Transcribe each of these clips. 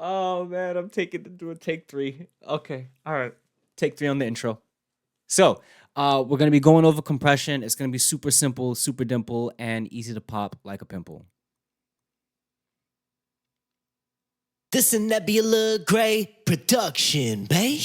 Oh man, I'm taking to do a take three. Okay, all right. Take three on the intro. So, we're gonna be going over compression. It's gonna be super simple, super dimple, and easy to pop like a pimple. This a Nebula Gray production, babe.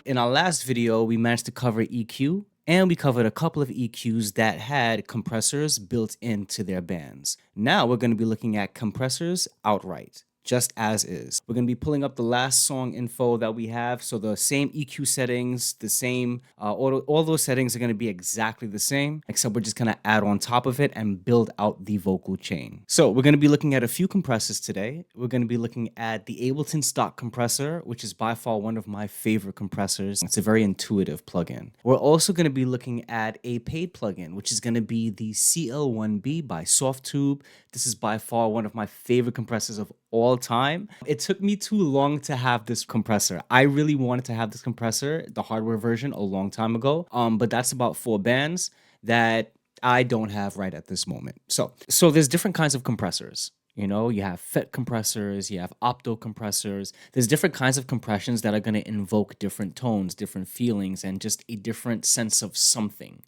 In our last video, we managed to cover EQ, and we covered a couple of EQs that had compressors built into their bands. Now we're going to be looking at compressors outright, just as is. We're going to be pulling up the last song info that we have. So the same EQ settings, the same, all those settings are going to be exactly the same, except we're just going to add on top of it and build out the vocal chain. So we're going to be looking at a few compressors today. We're going to be looking at the Ableton Stock Compressor, which is by far one of my favorite compressors. It's a very intuitive plugin. We're also going to be looking at a paid plugin, which is going to be the CL1B by Softube. This is by far one of my favorite compressors of all time. It took me too long to have this compressor. I really wanted to have this compressor, the hardware version, a long time ago. But that's about 4 bands that I don't have right at this moment. So there's different kinds of compressors. You know, you have FET compressors, you have opto compressors. There's different kinds of compressions that are going to invoke different tones, different feelings, and just a different sense of something,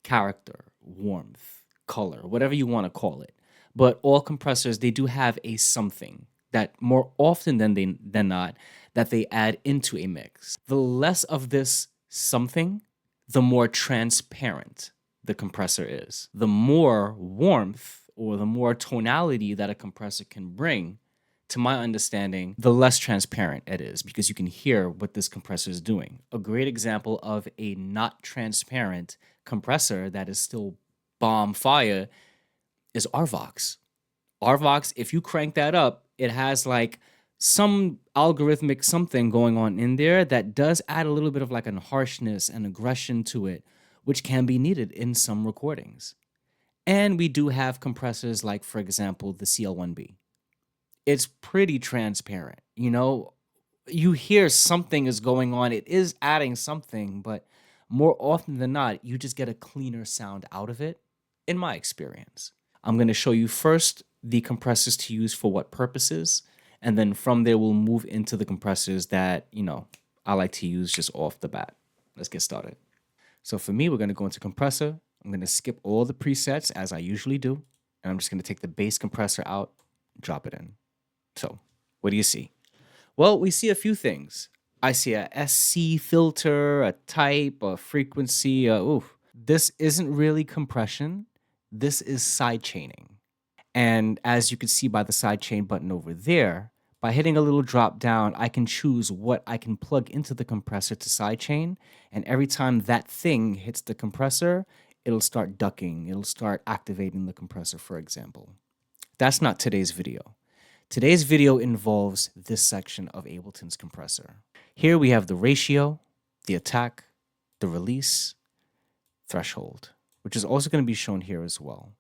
character, warmth, color, whatever you want to call it. But all compressors, they do have a something that more often than not, that they add into a mix. The less of this something, the more transparent the compressor is. The more warmth or the more tonality that a compressor can bring, to my understanding, the less transparent it is, because you can hear what this compressor is doing. A great example of a not transparent compressor that is still bomb fire is RVox. RVox, if you crank that up, it has like some algorithmic something going on in there that does add a little bit of like a harshness and aggression to it, which can be needed in some recordings. And we do have compressors like, for example, the CL1B. It's pretty transparent. You know, you hear something is going on. It is adding something, but more often than not, you just get a cleaner sound out of it, in my experience. I'm going to show you first the compressors to use for what purposes, and then from there we'll move into the compressors that, you know, I like to use just off the bat. Let's get started. So for me, we're going to go into compressor. I'm going to skip all the presets as I usually do, and I'm just going to take the bass compressor out, drop it in. So what do you see? Well, we see a few things. I see a SC filter, a type, a frequency. This isn't really compression. This is side chaining. And as you can see by the side chain button over there, by hitting a little drop down, I can choose what I can plug into the compressor to sidechain. And every time that thing hits the compressor, it'll start ducking. It'll start activating the compressor, for example. That's not today's video. Today's video involves this section of Ableton's compressor. Here we have the ratio, the attack, the release, threshold, which is also going to be shown here as well.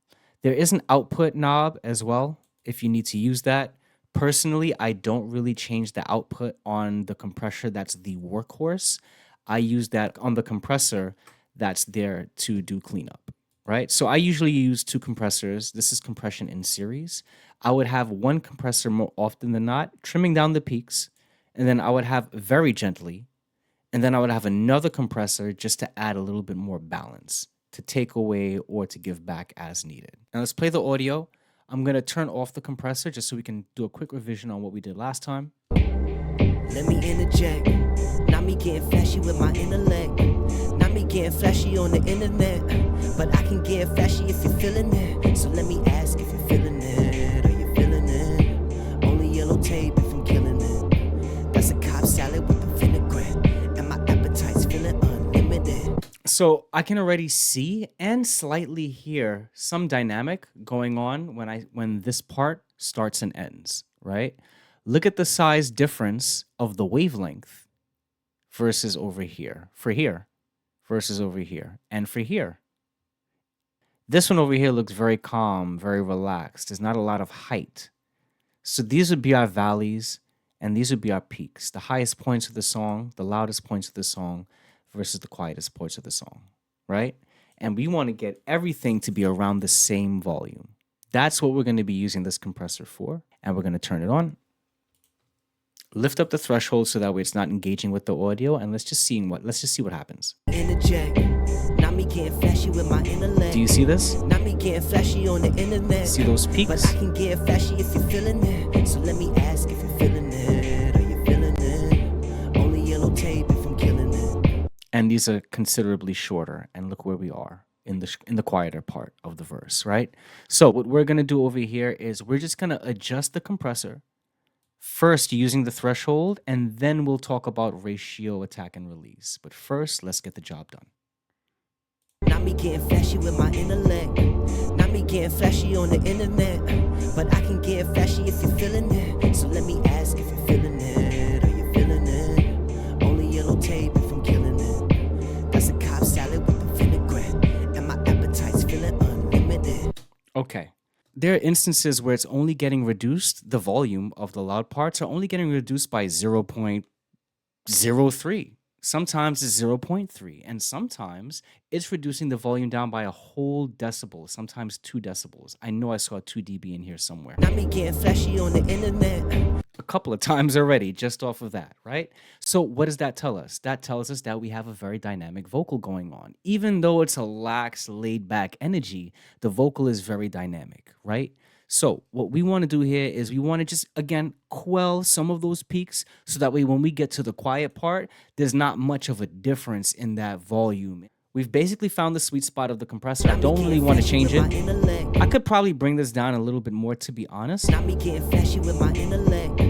There is an output knob as well if you need to use that. Personally, I don't really change the output on the compressor that's the workhorse. I use that on the compressor that's there to do cleanup, right? So I usually use 2 compressors. This is compression in series. I would have one compressor more often than not, trimming down the peaks, and then I would have very gently, and then I would have another compressor just to add a little bit more balance, to take away or to give back as needed. Now let's play the audio. I'm going to turn off the compressor just so we can do a quick revision on what we did last time. Let me interject. Not me getting flashy with my intellect. Not me getting flashy on the internet. But I can get flashy if you're feeling it. So let me ask if you're feeling it. Are you feeling it? Only yellow tape if I'm killing it. That's a Cobb salad with the vinaigrette. And my appetite's feeling unlimited. So I can already see and slightly hear some dynamic going on when this part starts and ends, right? Look at the size difference of the wavelength versus over here, for here, versus over here, and for here. This one over here looks very calm, very relaxed. There's not a lot of height. So these would be our valleys, and these would be our peaks, the highest points of the song, the loudest points of the song, versus the quietest points of the song, right? and we want to get everything to be around the same volume. That's what we're going to be using this compressor for, and we're going to turn it on. Lift up the threshold so that way it's not engaging with the audio, and let's just see what happens. Interject. Not me getting flashy with my intellect. Do you see this? Not me getting flashy on the internet. See those peaks? But I can get flashy if you're feeling it. So let me ask if you're feeling it. Are you feeling it? Only yellow tape if I'm killing it. And these are considerably shorter, and look where we are in the quieter part of the verse, right? So what we're going to do over here is we're just going to adjust the compressor first using the threshold, and then we'll talk about ratio, attack, and release. But first, let's get the job done. Not me getting flashy with my intellect. Not me getting flashy on the internet. But I can get flashy if you're feeling it. So let me ask if you're feeling it. Are you feeling it? Only yellow tape if I'm killing it. That's a Cobb salad with the vinaigrette. And my appetite's feeling unlimited. Okay. There are instances where it's only getting reduced, the volume of the loud parts are only getting reduced by 0.03. Sometimes it's 0.3, and sometimes it's reducing the volume down by a whole decibel, sometimes 2 decibels. I know I saw 2 dB in here somewhere. Not me getting flashy on the internet. A couple of times already, just off of that, right? So what does that tell us? That tells us that we have a very dynamic vocal going on. Even though it's a lax, laid-back energy, the vocal is very dynamic, right? So what we want to do here is we want to just, again, quell some of those peaks so that way when we get to the quiet part, there's not much of a difference in that volume. We've basically found the sweet spot of the compressor. I don't really want to change it. I could probably bring this down a little bit more, to be honest. Not me getting flashy with my intellect.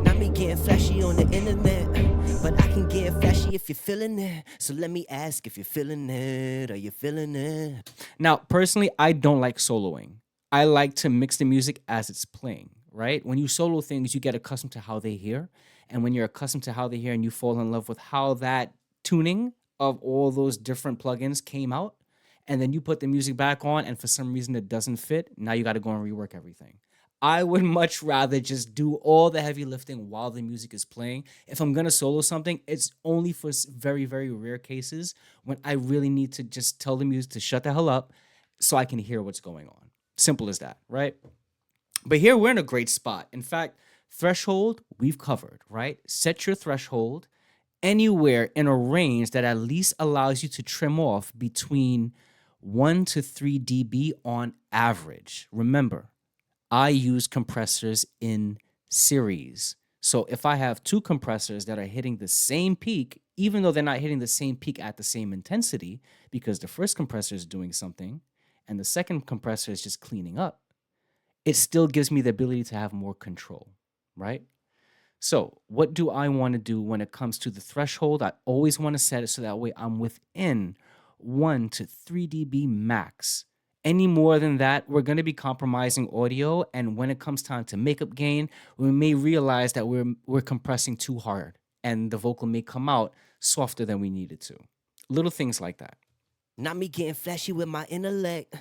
Not me getting flashy on the internet. But I can get flashy if you're feeling it. So let me ask if you're feeling it. Are you feeling it? Now, personally, I don't like soloing. I like to mix the music as it's playing, right? When you solo things, you get accustomed to how they hear. And when you're accustomed to how they hear and you fall in love with how that tuning of all those different plugins came out, and then you put the music back on and for some reason it doesn't fit, now you got to go and rework everything. I would much rather just do all the heavy lifting while the music is playing. If I'm going to solo something, it's only for very, very rare cases when I really need to just tell the music to shut the hell up so I can hear what's going on. Simple as that, right? But here we're in a great spot. In fact, threshold, we've covered, right? Set your threshold anywhere in a range that at least allows you to trim off between 1 to 3 dB on average. Remember, I use compressors in series. So if I have 2 compressors that are hitting the same peak, even though they're not hitting the same peak at the same intensity, because the first compressor is doing something and the second compressor is just cleaning up, it still gives me the ability to have more control, right? So what do I want to do when it comes to the threshold? I always want to set it so that way I'm within 1 to 3 dB max. Any more than that, we're going to be compromising audio, and when it comes time to makeup gain, we may realize that we're compressing too hard, and the vocal may come out softer than we need it to. Little things like that. Not me getting flashy with my intellect.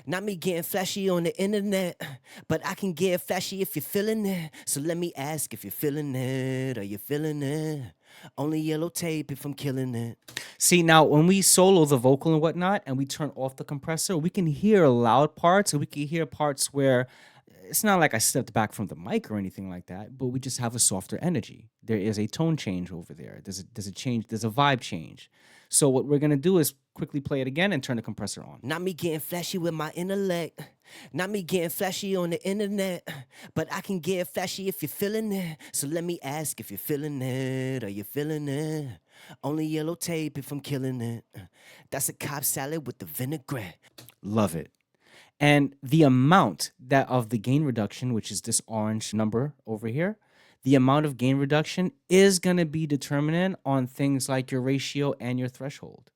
Not me getting flashy on the internet. But I can get flashy if you're feeling it. So let me ask if you're feeling it. Are you feeling it? Only yellow tape if I'm killing it. See, now when we solo the vocal and whatnot and we turn off the compressor, we can hear loud parts, and we can hear parts where it's not like I stepped back from the mic or anything like that, but we just have a softer energy. There is a tone change over there. There's a change, there's a vibe change. So what we're going to do is quickly play it again and turn the compressor on. Not me getting flashy with my intellect. Not me getting flashy on the internet. But I can get flashy if you're feeling it. So let me ask if you're feeling it. Are you feeling it? Only yellow tape if I'm killing it. That's a Cobb salad with the vinaigrette. Love it. And the amount that of the gain reduction, which is this orange number over here, the amount of gain reduction is going to be determinant on things like your ratio and your threshold.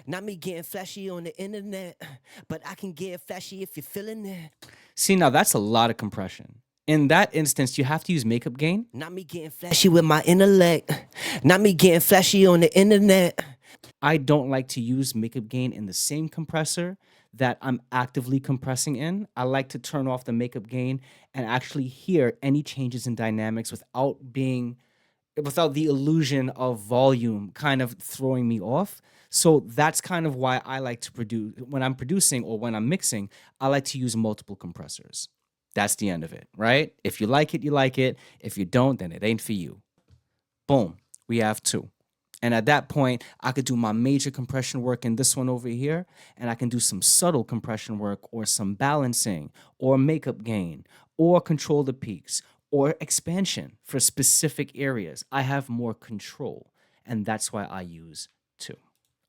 Not me getting flashy on the internet, but I can get flashy if you're feeling it. See, now that's a lot of compression. In that instance, you have to use makeup gain. Not me getting flashy with my intellect. Not me getting flashy on the internet. I don't like to use makeup gain in the same compressor that I'm actively compressing in. I like to turn off the makeup gain and actually hear any changes in dynamics without being without the illusion of volume kind of throwing me off. So that's kind of why I like to produce when I'm producing or when I'm mixing, I like to use multiple compressors. That's the end of it, right? If you like it, you like it. If you don't, then it ain't for you. Boom, we have two. And at that point, I could do my major compression work in this one over here, and I can do some subtle compression work or some balancing or makeup gain or control the peaks or expansion for specific areas. I have more control, and that's why I use two.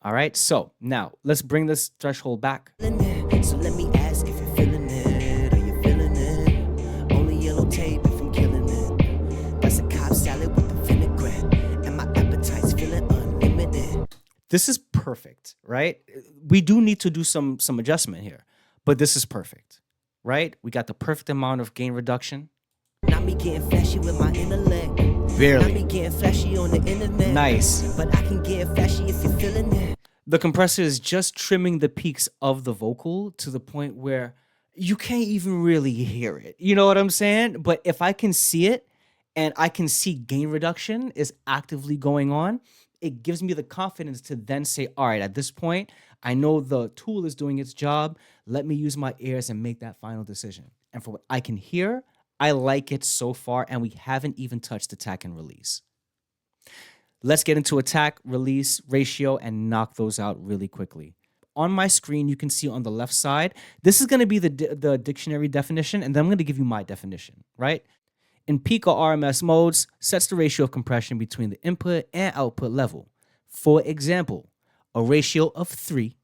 All right, so now let's bring this threshold back. So let me ask if you're feeling it. Are you feeling it? Only yellow tape if I'm killing it. That's a Cobb salad with the vinaigrette. And my appetite's feeling unlimited. This is perfect, right? We do need to do some adjustment here, but this is perfect, right? We got the perfect amount of gain reduction. Not me getting flashy with my intellect. Barely. Not me getting flashy on the internet. Nice. But I can get flashy if you're feeling it. The compressor is just trimming the peaks of the vocal to the point where you can't even really hear it. You know what I'm saying? But if I can see it and I can see gain reduction is actively going on, it gives me the confidence to then say, all right, at this point, I know the tool is doing its job. Let me use my ears and make that final decision. And for what I can hear, I like it so far, and we haven't even touched attack and release. Let's get into attack, release, ratio, and knock those out really quickly. On my screen, you can see on the left side, this is going to be the dictionary definition, and then I'm going to give you my definition, right? In peak or RMS modes, sets the ratio of compression between the input and output level. For example, a ratio of 3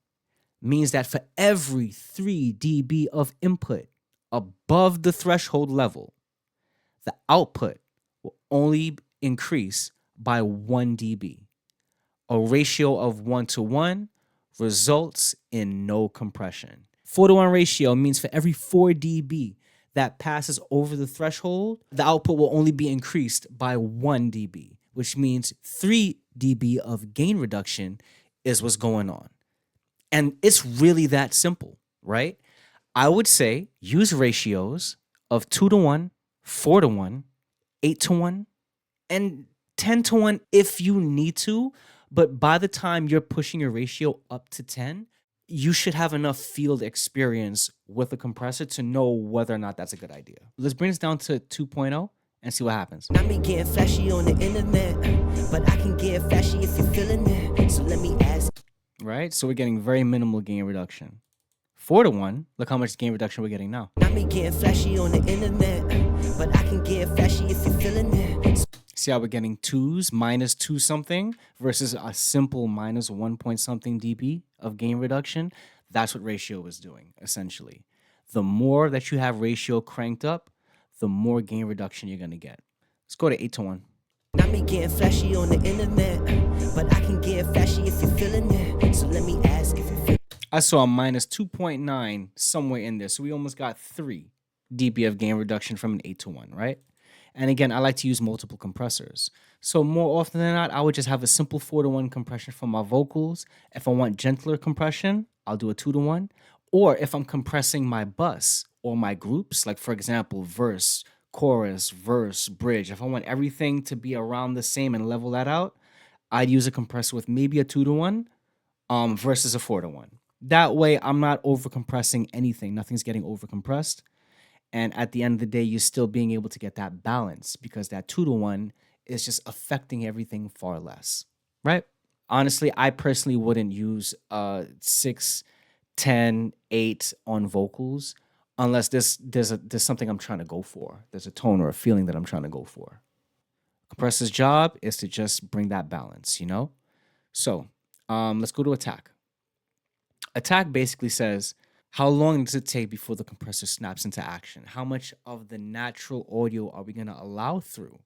means that for every 3 dB of input above the threshold level, the output will only increase by 1 dB. A ratio of 1:1 results in no compression. 4:1 ratio means for every 4 dB that passes over the threshold, the output will only be increased by 1 dB, which means 3 dB of gain reduction is what's going on. And it's really that simple, right? I would say use ratios of 2:1, 4:1, 8:1, and 10:1 if you need to. But by the time you're pushing your ratio up to 10, you should have enough field experience with a compressor to know whether or not that's a good idea. Let's bring this down to 2.0 and see what happens. Not me getting flashy on the internet, but I can get flashy if you're feeling it. So let me ask. Right? So we're getting very minimal gain reduction. 4:1, look how much gain reduction we're getting now. Not me getting flashy on the internet, but I can get flashy if you're feeling it. See how we're getting 2s, -2 something versus a simple -1 point something dB of gain reduction. That's what ratio is doing, essentially. The more that you have ratio cranked up, the more gain reduction you're going to get. Let's go to 8:1. Not me getting flashy on the internet, but I can get flashy if you're feeling it. So let me ask if you're feeling it. I saw a -2.9 somewhere in there. So we almost got 3 dB of gain reduction from an 8:1, right? And again, I like to use multiple compressors. So more often than not, I would just have a simple 4:1 compression for my vocals. If I want gentler compression, I'll do a 2:1. Or if I'm compressing my bus or my groups, like for example, verse, chorus, verse, bridge, if I want everything to be around the same and level that out, I'd use a compressor with maybe a 2:1 versus a 4:1. That way, I'm not over compressing anything. Nothing's getting over compressed. And at the end of the day, you're still being able to get that balance because that 2:1 is just affecting everything far less, right? Honestly, I personally wouldn't use 6, 10, 8 on vocals unless there's something I'm trying to go for. There's a tone or a feeling that I'm trying to go for. Compressor's job is to just bring that balance, you know? So let's go to attack. Attack basically says, how long does it take before the compressor snaps into action? How much of the natural audio are we going to allow through?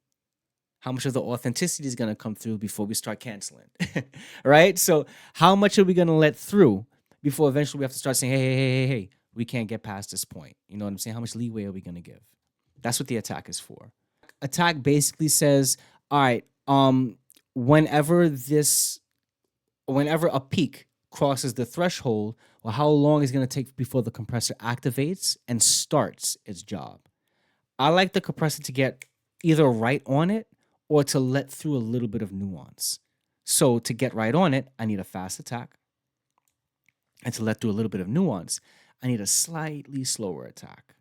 How much of the authenticity is going to come through before we start canceling? Right? So how much are we going to let through before eventually we have to start saying, hey, we can't get past this point? You know what I'm saying? How much leeway are we going to give? That's what the attack is for. Attack basically says, all right, whenever a peak crosses the threshold, or how long it's going to take before the compressor activates and starts its job. I like the compressor to get either right on it or to let through a little bit of nuance. So to get right on it, I need a fast attack. And to let through a little bit of nuance, I need a slightly slower attack,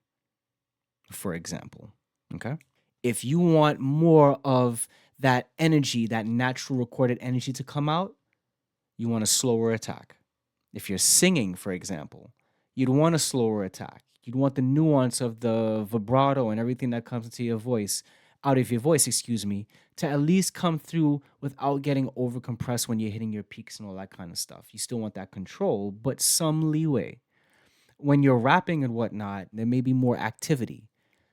for example. Okay? If you want more of that energy, that natural recorded energy to come out, you want a slower attack. If you're singing, for example, you'd want a slower attack. You'd want the nuance of the vibrato and everything that comes into your voice, out of your voice, excuse me, to at least come through without getting overcompressed when you're hitting your peaks and all that kind of stuff. You still want that control, but some leeway. When you're rapping and whatnot, there may be more activity.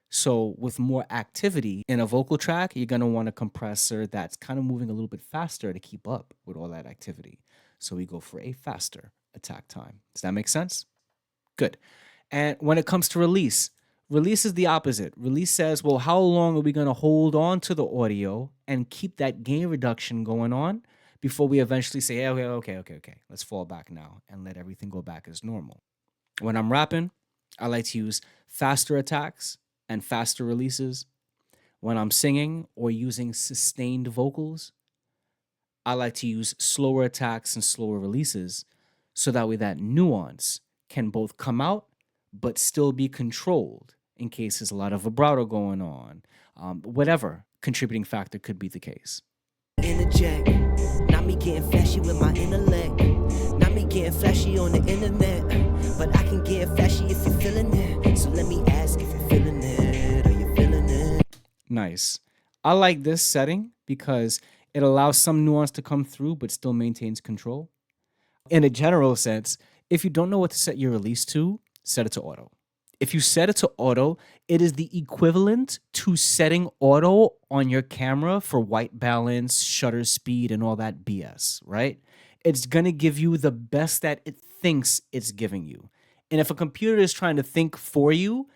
So with more activity in a vocal track, you're going to want a compressor that's kind of moving a little bit faster to keep up with all that activity. So we go for a faster attack time. Does that make sense? Good. And when it comes to release is the opposite. Release says, well, how long are we going to hold on to the audio and keep that gain reduction going on before we eventually say, hey, okay, let's fall back now and let everything go back as normal. When I'm rapping, I like to use faster attacks and faster releases. When I'm singing or using sustained vocals, I like to use slower attacks and slower releases so that way that nuance can both come out but still be controlled in case there's a lot of vibrato going on. Whatever contributing factor could be the case. Interject, not me getting flashy with my intellect, not me getting flashy on the internet, but I can get flashy if you're feeling it. So let me ask if you're feeling it, are you feeling it? Nice. I like this setting because it allows some nuance to come through but still maintains control. In a general sense, if you don't know what to set your release to, set it to auto. If you set it to auto, it is the equivalent to setting auto on your camera for white balance, shutter speed, and all that BS, right? It's going to give you the best that it thinks it's giving you. And if a computer is trying to think for you,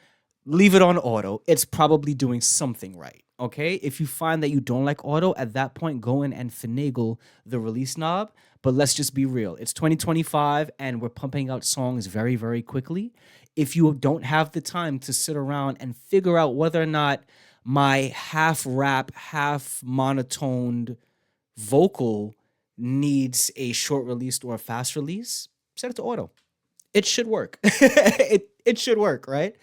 leave it on auto. It's probably doing something right, okay? If you find that you don't like auto, at that point, go in and finagle the release knob. But let's just be real. It's 2025 and we're pumping out songs very, very quickly. If you don't have the time to sit around and figure out whether or not my half rap, half monotoned vocal needs a short release or a fast release, set it to auto. It should work. It should work, right?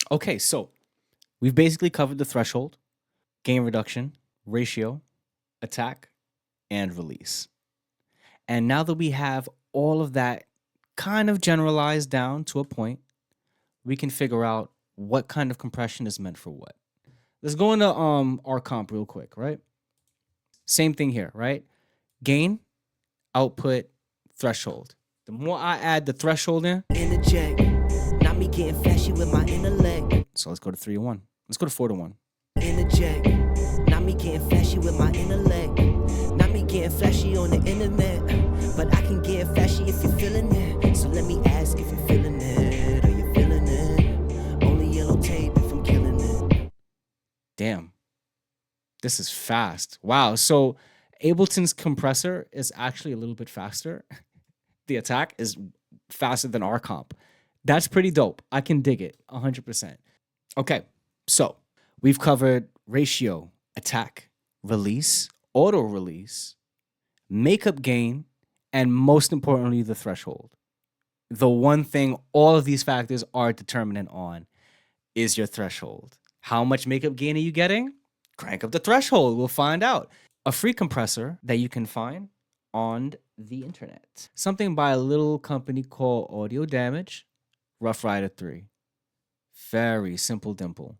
Okay, so we've basically covered the threshold, gain reduction, ratio, attack, and release. And now that we have all of that kind of generalized down to a point, we can figure out what kind of compression is meant for what. Let's go into our comp real quick, right? Same thing here, right? Gain, output, threshold. The more I add the threshold in, Interject, not me getting flashy with my intellect. So let's go to 3 to 1. Let's go to 4 to 1. Interject, not me getting flashy with my intellect, not me getting flashy on the internet, but I can get flashy if you're feeling it. So let me ask if you're feeling it, are you feeling it? Only yellow tape if I'm killing it. Damn. This is fast. Wow. So Ableton's compressor is actually a little bit faster. The attack is faster than our comp. That's pretty dope. I can dig it 100%. Okay, so we've covered ratio, attack, release, auto release, makeup gain, and most importantly, the threshold. The one thing all of these factors are determinant on is your threshold. How much makeup gain are you getting? Crank up the threshold. We'll find out. A free compressor that you can find on the internet. Something by a little company called Audio Damage, Rough Rider 3. Very simple dimple.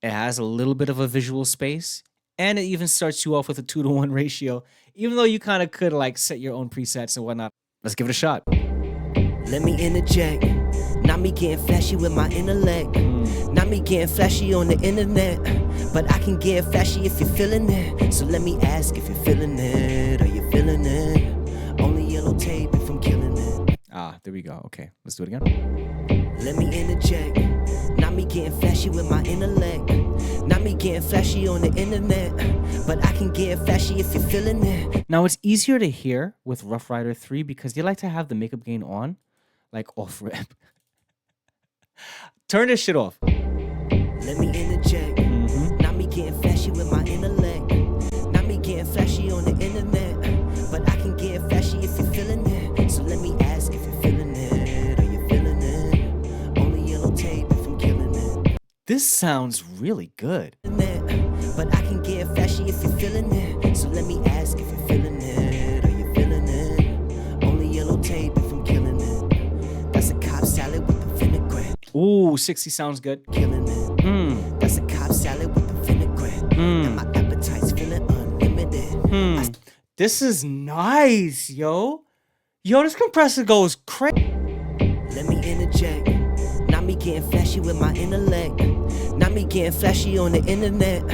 It has a little bit of a visual space, and it even starts you off with a 2 to 1 ratio, even though you kind of could like set your own presets and whatnot. Let's give it a shot. Let me interject, not me getting flashy with my intellect, not me getting flashy on the internet, but I can get flashy if you're feeling it. So let me ask if you're feeling it, are you feeling it? Only yellow tape if I'm killing it. Ah, there we go. Okay, let's do it again. Let me interject, not me getting flashy with my intellect, not me getting flashy on the internet, but I can get flashy if you're feeling it. Now, it's easier to hear with Rough Rider 3 because they like to have the makeup gain on, like off rip. Turn this shit off. Let me interject, not me getting flashy with my intellect, This sounds really good. But I can get flashy if you're feeling it. So let me ask if you're feeling it. Are you feeling it? Only yellow tape if I'm killing it. That's a Cobb salad with the vinaigrette. Ooh, 60 sounds good. Killing it. That's a Cobb salad with the vinaigrette. And my appetite's feeling unlimited. This is nice, yo. Yo, this compressor goes crazy. Let me interject. Not me getting flashy with my intellect. Not me getting flashy on the internet.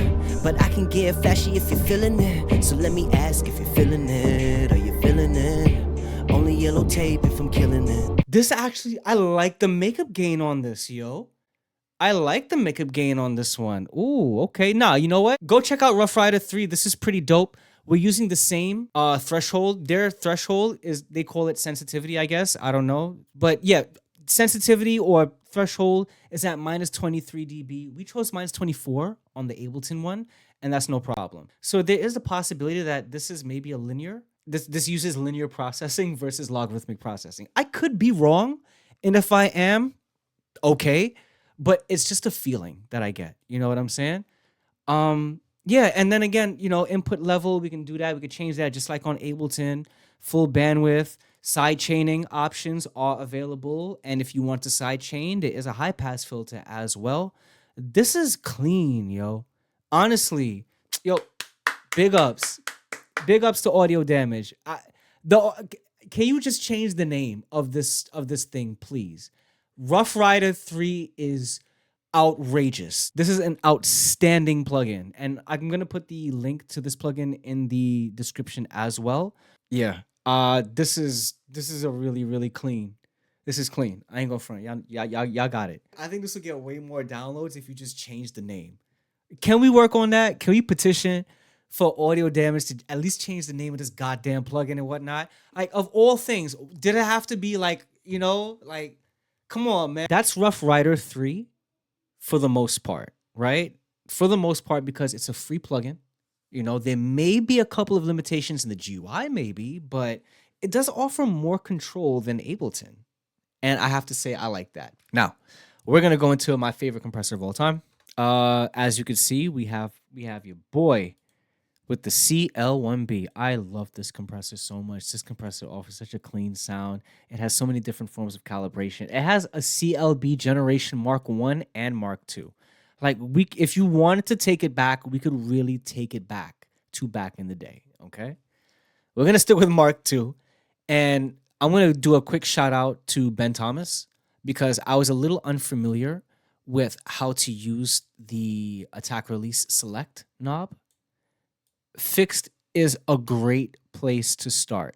But I can get flashy if you're feeling it. So let me ask if you're feeling it. Are you feeling it? Only yellow tape if I'm killing it. This actually, I like the makeup gain on this, yo. I like the makeup gain on this one. Ooh, okay. Nah, you know what? Go check out Rough Rider 3. This is pretty dope. We're using the same threshold. Their threshold is, they call it sensitivity, I guess. I don't know. But yeah, sensitivity or threshold is at minus 23 dB. We chose minus 24 on the Ableton one, and that's no problem. So there is a possibility that this is maybe a linear. This uses linear processing versus logarithmic processing. I could be wrong, and if I am, okay, but it's just a feeling that I get. You know what I'm saying? Yeah, and then again, you know, input level, we can do that. We could change that just like on Ableton. Full bandwidth, side chaining options are available. And if you want to side chain, there is a high pass filter as well. This is clean, yo. Honestly, yo, big ups. Big ups to Audio Damage. Can you just change the name of this thing, please? Rough Rider 3 is outrageous. This is an outstanding plugin, and I'm gonna put the link to this plugin in the description as well. Yeah, this is a really clean. This is clean. I ain't gonna front. Y'all got it. I think this will get way more downloads if you just change the name. Can we work on that? Can we petition for Audio Damage to at least change the name of this goddamn plugin and whatnot? Like, of all things, did it have to be like, you know, like, come on, man. That's Rough Rider 3 for the most part, right? For the most part, because it's a free plugin. You know, there may be a couple of limitations in the GUI, maybe, but it does offer more control than Ableton. And I have to say, I like that. Now, we're going to go into my favorite compressor of all time. As you can see, we have your boy with the CL1B. I love this compressor so much. This compressor offers such a clean sound. It has so many different forms of calibration. It has a CLB generation Mark 1 and Mark 2. Like, if you wanted to take it back, we could really take it back to back in the day, okay? We're going to stick with Mark 2. And I'm going to do a quick shout out to Ben Thomas because I was a little unfamiliar with how to use the attack release select knob. Fixed is a great place to start.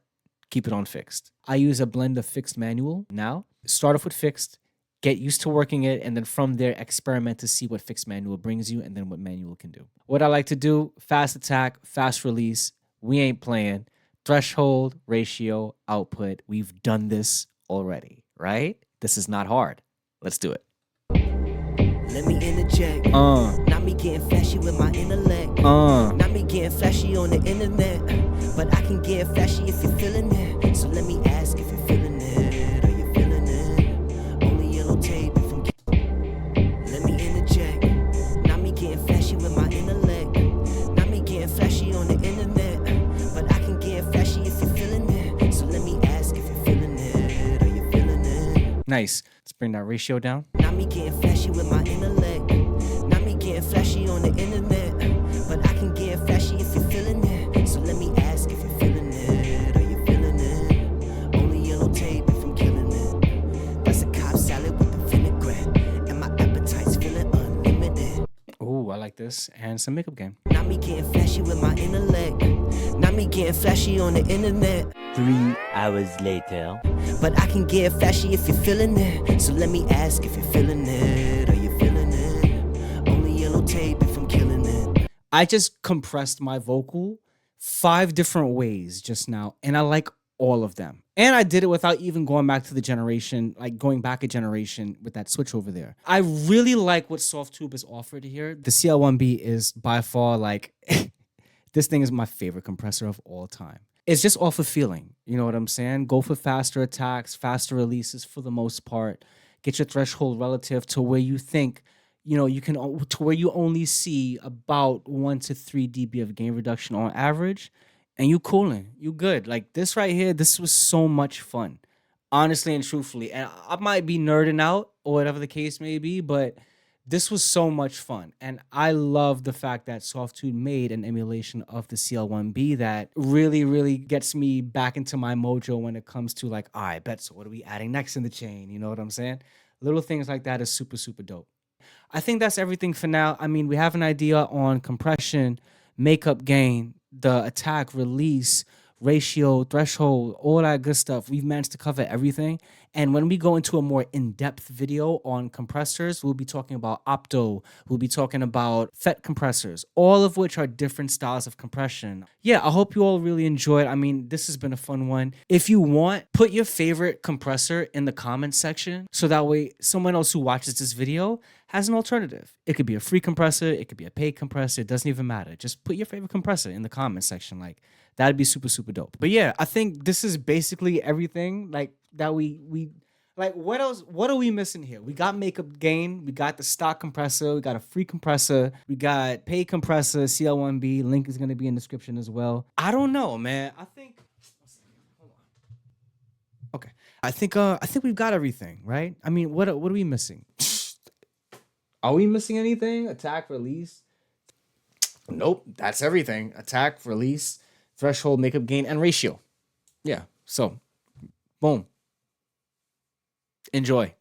Keep it on fixed. I use a blend of fixed manual now. Start off with fixed, get used to working it, and then from there, experiment to see what fixed manual brings you and then what manual can do. What I like to do, fast attack, fast release, we ain't playing. Threshold, ratio, output. We've done this already, right? This is not hard. Let's do it. Let me interject. Not me getting flashy with my intellect. Not me getting flashy on the internet. But I can get flashy if you're feeling it. So let me ask if you're feeling it. Are you feeling it? Only yellow tape if I'm. Let me interject. Not me getting flashy with my intellect. Not me getting flashy on the internet. But I can get flashy if you're feeling it. So let me ask if you're feeling it. Are you feeling it? Nice. Let's bring that ratio down. Not me getting flashy with my intellect. Not me getting flashy on the internet. But I can get flashy if you're feeling it. So let me ask if you're feeling it. Are you feeling it? Only yellow tape if I'm killing it. That's a Cobb salad with the vinaigrette. And my appetite's feeling unlimited. Ooh, I like this. And some makeup game. Not me getting flashy with my intellect. Not me getting flashy on the internet. 3 hours later. But I can get flashy if you're feeling it. So let me ask if you're feeling it. Are you feeling it? Only yellow tape if I'm killing it. I just compressed my vocal 5 different ways just now, and I like all of them. And I did it without even going back to the generation, like going back a generation with that switch over there. I really like what Softube has offered here. The CL1B is by far like, this thing is my favorite compressor of all time. It's just off of feeling, you know what I'm saying? Go for faster attacks, faster releases for the most part. Get your threshold relative to where you think you know, you can to where you only see about 1 to 3 dB of gain reduction on average, and you cooling, you good. Like this right here, this was so much fun, honestly and truthfully. And I might be nerding out or whatever the case may be, but this was so much fun. And I love the fact that Softube made an emulation of the CL1B that really, really gets me back into my mojo when it comes to like, all right, bet, so what are we adding next in the chain? You know what I'm saying? Little things like that is super, super dope. I think that's everything for now. I mean, we have an idea on compression, makeup gain, the attack, release, ratio, threshold, all that good stuff. We've managed to cover everything. And when we go into a more in-depth video on compressors, we'll be talking about opto, we'll be talking about FET compressors, all of which are different styles of compression. Yeah, I hope you all really enjoyed. I mean, this has been a fun one. If you want, put your favorite compressor in the comments section so that way someone else who watches this video has an alternative. It could be a free compressor, it could be a paid compressor, it doesn't even matter. Just put your favorite compressor in the comment section. Like, that'd be super, super dope. But yeah, I think this is basically everything like that we like. What else? What are we missing here? We got makeup gain, we got the stock compressor, we got a free compressor, we got paid compressor, CL1B. Link is gonna be in the description as well. I don't know, man. I think okay. I think we've got everything, right? I mean, what are we missing? Are we missing anything? Attack, release? Nope, that's everything. Attack, release, threshold, makeup gain, and ratio. Yeah. So, boom. Enjoy.